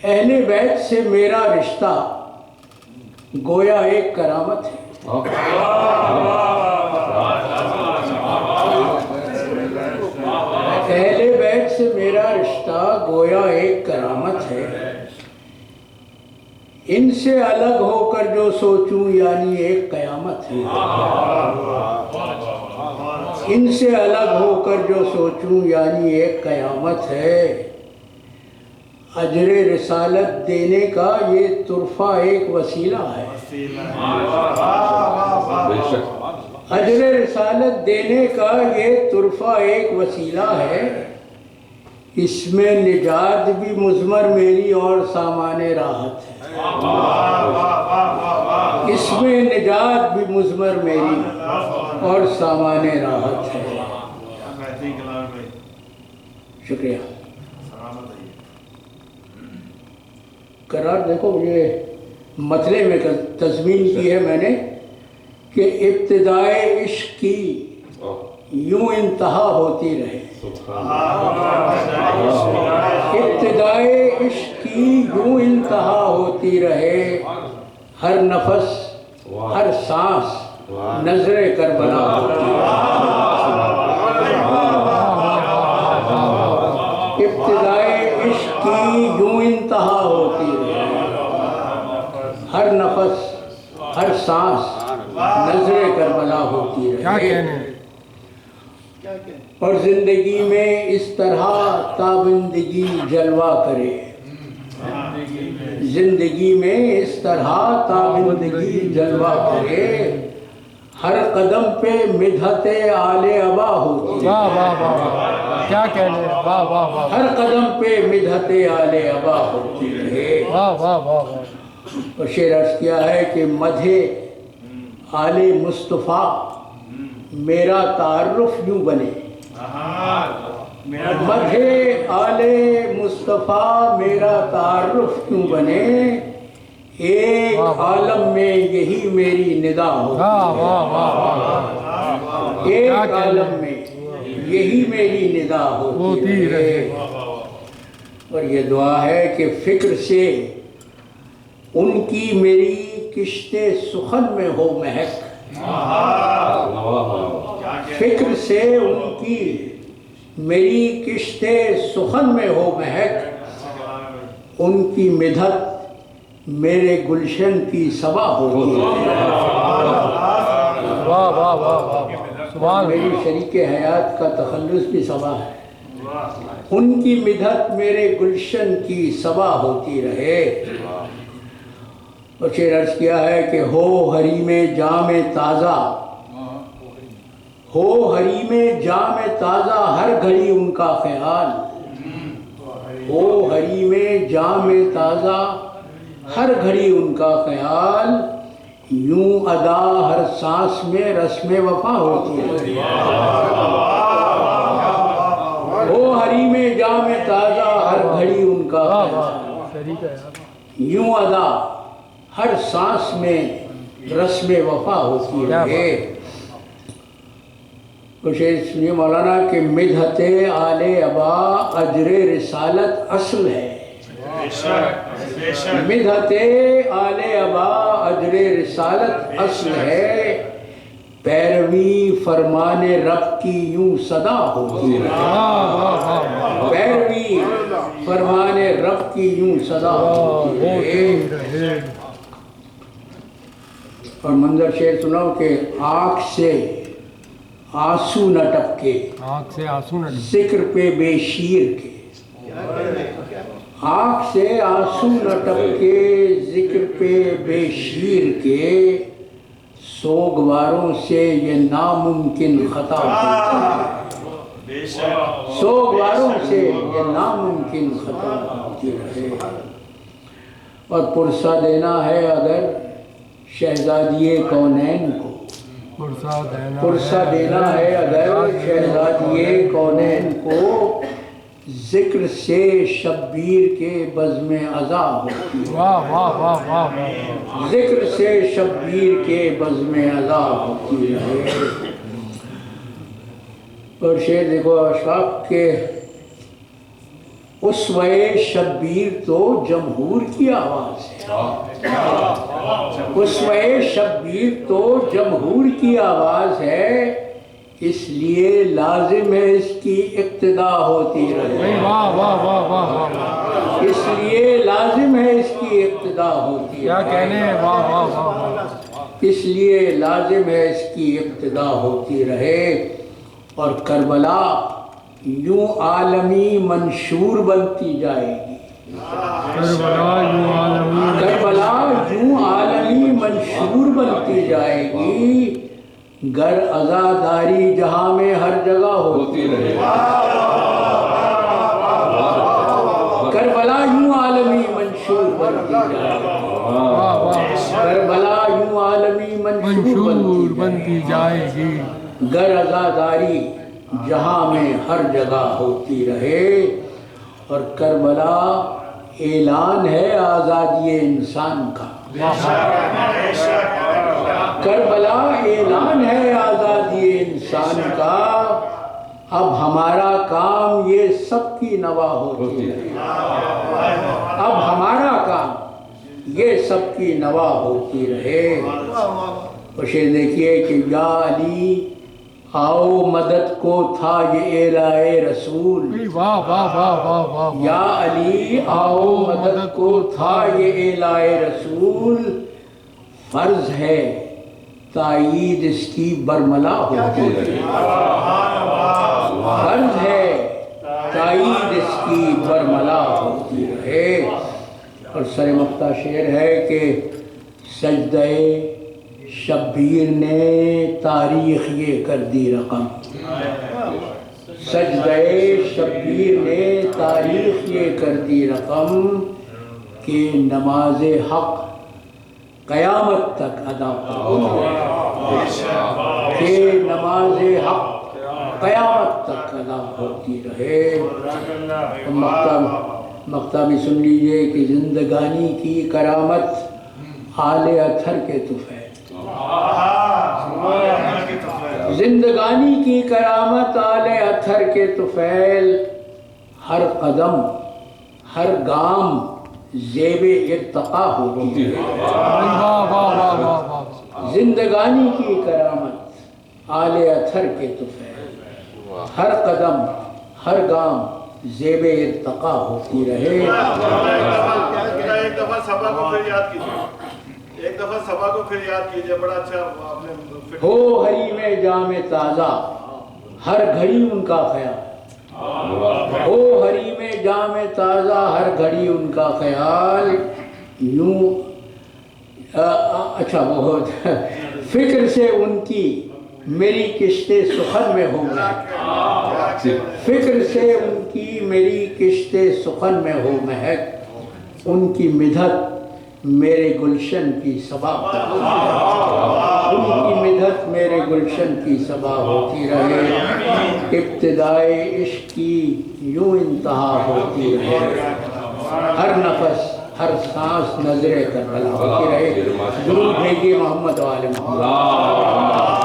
اہل بیت سے میرا رشتہ گویا ایک کرامت ہے۔ اہل بیت سے میرا رشتہ گویا ایک کرامت ہے، ان سے الگ ہو کر جو سوچوں یعنی ایک قیامت ہے۔ ان سے الگ ہو کر جو سوچوں یعنی ایک قیامت ہے۔ اجر رسالت دینے کا یہ تحفہ ایک وسیلہ ہے۔ اجر رسالت دینے کا یہ تحفہ ایک وسیلہ ہے، اس میں نجات بھی مضمر میری اور سامان راحت ہے۔ اس میں نجات بھی مضمر میری اور سامان راحت ہے۔ شکریہ۔ قرار دیکھو، یہ مطلع میں تضمین کی ہے میں نے کہ ابتدائے عشق کی یوں انتہا ہوتی رہے۔ ابتدائے عشق کی یوں انتہا ہوتی رہے، ہر نفس ہر سانس نظر کربلا ہوتی رہے۔ ابتدائے عشق کی یوں انتہا ہوتی رہے، ہر نفس ہر سانس نظر کربلا ہوتی رہے۔ اور زندگی میں اس طرح تابندگی جلوہ کرے، زندگی میں اس طرح تابندگی جلوہ کرے، ہر قدم پہ مدحت آل ابا ہوتی رہے۔ کیا کہنے، واہ واہ واہ، ہر قدم پہ مدحت آل ابا ہوتی رہے۔ واہ واہ واہ۔ اور شعر عرض کیا ہے کہ مدح آل مصطفیٰ میرا تعارف یوں بنے، مدح آل مصطفیٰ میرا تعارف یوں بنے، ایک عالم میں یہی میری ندا ہوتی ہے، ایک عالم میں یہی میری ندا ہوتی ہے۔ اور یہ دعا ہے کہ فکر سے ان کی میری کشت سخن میں ہو مہک، فکر سے ان کی میری کشت سخن میں ہو مہک، ان کی مدحت میرے گلشن کی صبا ہوتی ہے۔ واہ واہ واہ واہ، میری شریک حیات کا تخلص بھی صبا ہے، ان کی مدحت میرے گلشن کی صبا ہوتی رہے۔ اور شعر عرض کیا ہے کہ ہو حریم جام تازہ، ہو حریم جام تازہ ہر گھڑی ان کا خیال، ہو حریم جام تازہ ہر گھڑی ان کا خیال، یوں ادا ہر سانس میں رسم وفا ہوتی ہے۔ ہو حریم جام تازہ ہر گھڑی ان کا خیال، یوں ادا ہر سانس میں رسم وفا ہوتی ہے۔ کچھ اس لیے مولانا کہ مدحت آل ابا اجر رسالت اصل ہے، مدحت آل ابا اجر رسالت اصل ہے، پیروی فرمان رب کی یوں صدا ہوتی ہے، پیروی فرمان رب کی یوں صدا ہوتی ہے۔ اور منظر شعر سناؤ کہ آنکھ سے آنسو نہ ٹپکے، آنکھ سے آنسو نہ ذکر پہ بے شیر کے، آنکھ سے آنسو نہ ٹپکے ذکر پہ بے شیر کے، سوگواروں سے یہ ناممکن خطا ہوتی ہے، سوگواروں سے یہ ناممکن خطا ہوتی ہے۔ اور پرسہ دینا ہے اگر شہزادی کونین کو، پرسہ دینا ہے اگر شہزادی کونین کو، ذکر سے شبیر کے بزم عزا ہوتی ہے، ذکر سے شبیر کے بزم عزا ہوتی ہے۔ اور شعر دیکھو اشفاق کے اسوہ شبیر تو جمہور کی آواز ہے، اسوہ شبیر تو جمہور کی آواز ہے، اس لیے لازم ہے اس کی اقتدا ہوتی رہے، واہ واہ واہ واہ واہ، اس لیے لازم ہے اس کی اقتدا ہوتی کیا رہے، کہنے ہیں، واہ واہ واہ واہ، اس لیے لازم ہے اس کی اقتدا ہوتی رہے۔ اور کربلا یوں عالمی منشور بنتی جائے گی، کربلا یوں عالمی، کربلا یوں عالمی منشور بنتی جائے گی، گر عزاداری جہاں میں ہر جگہ ہوتی رہے، کربلا یوں عالمی منشور بنتی جائے گی، واہ واہ، کربلا یوں عالمی منشور منشور بنتی بنتی جائے گی، گر عزاداری جہاں میں ہر جگہ ہوتی رہے۔ اور کربلا اعلان ہے آزادی انسان کا، کربلا اعلان ہے آزادی انسان کا، اب ہمارا کام یہ سب کی نوا ہوتی ہے، اب ہمارا کام یہ سب کی نوا ہوتی رہے۔ اسے دیکھیے کہ یا علی آؤ مدد کو تھا یہ اعلائے رسول، واہ واہ واہ واہ واہ، یا علی آؤ مدد کو تھا یہ اعلائے رسول، فرض ہے تائید اس کی برملا ہوتی رہے، فرض ہے تائید اس کی برملا ہوتی رہے۔ اور سر مقطع شعر ہے کہ سجدہ شبیر نے تاریخ یہ کر دی رقم، سجدہ شبیر نے تاریخ یہ کر دی رقم، کہ نماز حق قیامت تک ادا ہوتی رہے، کہ نماز حق قیامت تک ادا ہوتی رہے۔ مقطع بھی سن لیجئے کہ زندگانی کی کرامت آل اطہر کے طفیل، زندگانی کی کرامت آل اطہر کے طفیل، ہر قدم ہر گام زیب ارتقا ہوتی ہے، واہ واہ واہ واہ واہ، زندگانی کی کرامت آل اطہر کے طفیل، ہر قدم ہر گام زیب ارتقا ہوتی رہے۔ ایک دفعہ صبا کو پھر یاد کیجیے، ایک دفعہ صبا کو پھر یاد کیجیے، بڑا اچھا آپ نے۔ ہو حریم جام تازہ ہر گھڑی ان کا خیال، ہو حریم جام تازہ ہر گھڑی ان کا خیال، یوں اچھا بہت فکر سے ان کی میری کشت سخن میں ہو مہک، فکر سے ان کی میری کشت سخن میں ہو مہک، ان کی مدحت میرے گلشن کی صبا ہوتی رہے، ان کی مدحت میرے گلشن کی صبا ہوتی رہے، ابتدائے عشق کی یوں انتہا ہوتی رہے، ہر نفس ہر سانس نظر کربلا ہوتی رہے۔ درود بھیجیے محمد و آل محمد۔